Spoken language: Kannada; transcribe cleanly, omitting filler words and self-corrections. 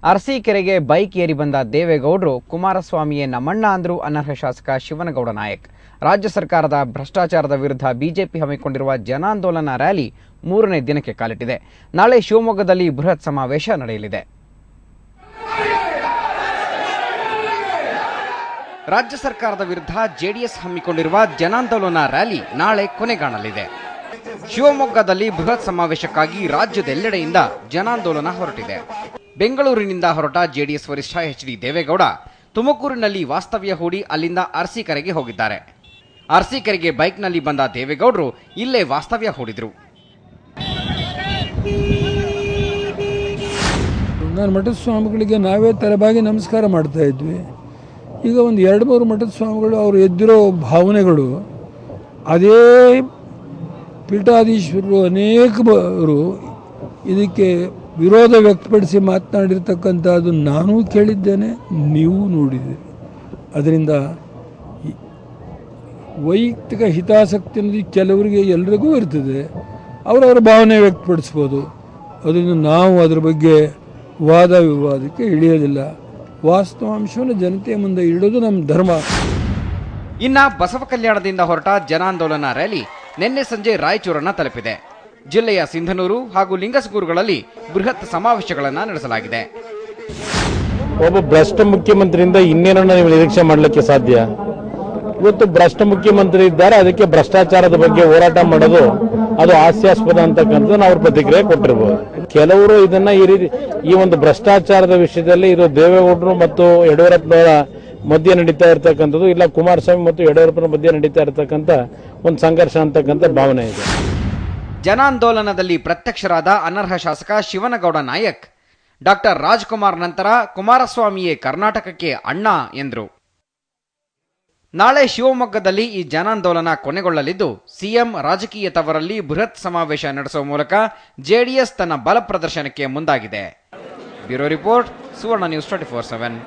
ಅರಸೀಕೆರೆಗೆ ಬೈಕ್ ಏರಿ ಬಂದ ದೇವೇಗೌಡರು ಕುಮಾರಸ್ವಾಮಿಯೇ ನಮ್ಮಣ್ಣ ಅಂದ್ರು ಅನರ್ಹ ಶಾಸಕ ಶಿವನಗೌಡ ನಾಯಕ್. ರಾಜ್ಯ ಸರ್ಕಾರದ ಭ್ರಷ್ಟಾಚಾರದ ವಿರುದ್ಧ ಬಿಜೆಪಿ ಹಮ್ಮಿಕೊಂಡಿರುವ ಜನಾಂದೋಲನ ರ್ಯಾಲಿ 3ನೇ ದಿನಕ್ಕೆ ಕಾಲಿಟ್ಟಿದೆ. ನಾಳೆ ಶಿವಮೊಗ್ಗದಲ್ಲಿ ಬೃಹತ್ ಸಮಾವೇಶ ನಡೆಯಲಿದೆ. ರಾಜ್ಯ ಸರ್ಕಾರದ ವಿರುದ್ಧ ಜೆಡಿಎಸ್ ಹಮ್ಮಿಕೊಂಡಿರುವ ಜನಾಂದೋಲನ ರ್ಯಾಲಿ ನಾಳೆ ಕೊನೆಗಾಣಲಿದೆ. ಶಿವಮೊಗ್ಗದಲ್ಲಿ ಬೃಹತ್ ಸಮಾವೇಶಕ್ಕಾಗಿ ರಾಜ್ಯದೆಲ್ಲೆಡೆಯಿಂದ ಜನಾಂದೋಲನ ಹೊರಟಿದೆ. ಬೆಂಗಳೂರಿನಿಂದ ಹೊರಟ ಜೆಡಿಎಸ್ ವರಿಷ್ಠ ಎಚ್.ಡಿ. ದೇವೇಗೌಡ ತುಮಕೂರಿನಲ್ಲಿ ವಾಸ್ತವ್ಯ ಹೂಡಿ ಅಲ್ಲಿಂದ ಅರಸೀಕೆರೆಗೆ ಹೋಗಿದ್ದಾರೆ. ಅರಸೀಕೆರೆಗೆ ಬೈಕ್ನಲ್ಲಿ ಬಂದ ದೇವೇಗೌಡರು ಇಲ್ಲೇ ವಾಸ್ತವ್ಯ ಹೂಡಿದ್ರು. ನಾನು ಮಠದ ಸ್ವಾಮಿಗಳಿಗೆ ನಾವೇ ತಲೆಬಾಗಿ ನಮಸ್ಕಾರ ಮಾಡ್ತಾ ಇದ್ವಿ. ಈಗ ಒಂದು 2-3 ಮಠದ ಸ್ವಾಮಿಗಳು ಅವರು ಎದ್ದಿರೋ ಭಾವನೆಗಳು, ಅದೇ ಪೀಠಾಧೀಶ್ವರರು ಅನೇಕರು ಇದಕ್ಕೆ ವಿರೋಧ ವ್ಯಕ್ತಪಡಿಸಿ ಮಾತನಾಡಿರ್ತಕ್ಕಂಥದ್ದು ನಾನೂ ಕೇಳಿದ್ದೇನೆ, ನೀವು ನೋಡಿದ್ದೀರಿ. ಅದರಿಂದ ವೈಯಕ್ತಿಕ ಹಿತಾಸಕ್ತಿ ಅನ್ನೋದು ಕೆಲವರಿಗೆ ಎಲ್ರಿಗೂ ಇರ್ತದೆ, ಅವರವರ ಭಾವನೆ ವ್ಯಕ್ತಪಡಿಸ್ಬೋದು. ಅದರಿಂದ ನಾವು ಅದರ ಬಗ್ಗೆ ವಾದ ವಿವಾದಕ್ಕೆ ಇಳಿಯೋದಿಲ್ಲ. ವಾಸ್ತವಾಂಶವನ್ನು ಜನತೆಯ ಮುಂದೆ ಇಡೋದು ನಮ್ಮ ಧರ್ಮ. ಇನ್ನು ಬಸವ ಕಲ್ಯಾಣದಿಂದ ಹೊರಟ ಜನಾಂದೋಲನ ರ್ಯಾಲಿ ನಿನ್ನೆ ಸಂಜೆ ರಾಯಚೂರನ್ನ ತಲುಪಿದೆ. ಜಿಲ್ಲೆಯ ಸಿಂಧನೂರು ಹಾಗೂ ಲಿಂಗಸಗೂರುಗಳಲ್ಲಿ ಬೃಹತ್ ಸಮಾವೇಶಗಳನ್ನು ನಡೆಸಲಾಗಿದೆ. ಒಬ್ಬ ಭ್ರಷ್ಟ ಮುಖ್ಯಮಂತ್ರಿಯಿಂದ ಇನ್ನೇನನ್ನ ನೀವು ನಿರೀಕ್ಷೆ ಮಾಡಲಿಕ್ಕೆ ಸಾಧ್ಯ? ಇವತ್ತು ಭ್ರಷ್ಟ ಮುಖ್ಯಮಂತ್ರಿ ಇದ್ದಾರೆ, ಅದಕ್ಕೆ ಭ್ರಷ್ಟಾಚಾರದ ಬಗ್ಗೆ ಹೋರಾಟ ಮಾಡೋದು ಅದು ಹಾಸ್ಯಾಸ್ಪದ ಅಂತಕ್ಕಂಥದ್ದು ಅವ್ರ ಪ್ರತಿಕ್ರಿಯೆ ಕೊಟ್ಟಿರ್ಬೋದು. ಕೆಲವರು ಇದನ್ನ ಈ ಒಂದು ಭ್ರಷ್ಟಾಚಾರದ ವಿಷಯದಲ್ಲಿ ಇದು ದೇವೇಗೌಡರು ಮತ್ತು ಯಡಿಯೂರಪ್ಪನವರ ಮಧ್ಯೆ ನಡೀತಾ ಇರತಕ್ಕಂಥದ್ದು, ಇಲ್ಲ ಕುಮಾರಸ್ವಾಮಿ ಮತ್ತು ಯಡಿಯೂರಪ್ಪನ ಮಧ್ಯೆ ನಡೀತಾ ಇರತಕ್ಕಂಥ ಒಂದು ಸಂಘರ್ಷ ಅಂತಕ್ಕಂಥ ಭಾವನೆ ಇದೆ. ಜನಾಂದೋಲನದಲ್ಲಿ ಪ್ರತ್ಯಕ್ಷರಾದ ಅನರ್ಹ ಶಾಸಕ ಶಿವನಗೌಡ ನಾಯಕ್ ಡಾಕ್ಟರ್ ರಾಜ್ಕುಮಾರ್ ನಂತರ ಕುಮಾರಸ್ವಾಮಿಯೇ ಕರ್ನಾಟಕಕ್ಕೆ ಅಣ್ಣ ಎಂದರು. ನಾಳೆ ಶಿವಮೊಗ್ಗದಲ್ಲಿ ಈ ಜನಾಂದೋಲನ ಕೊನೆಗೊಳ್ಳಲಿದ್ದು, ಸಿಎಂ ರಾಜಕೀಯ ತವರಲ್ಲಿ ಬೃಹತ್ ಸಮಾವೇಶ ನಡೆಸುವ ಮೂಲಕ ಜೆಡಿಎಸ್ ತನ್ನ ಬಲ ಪ್ರದರ್ಶನಕ್ಕೆ ಮುಂದಾಗಿದೆ. ಬ್ಯೂರೋ ರಿಪೋರ್ಟ್, ಸುವರ್ಣ ನ್ಯೂಸ್ 24/7.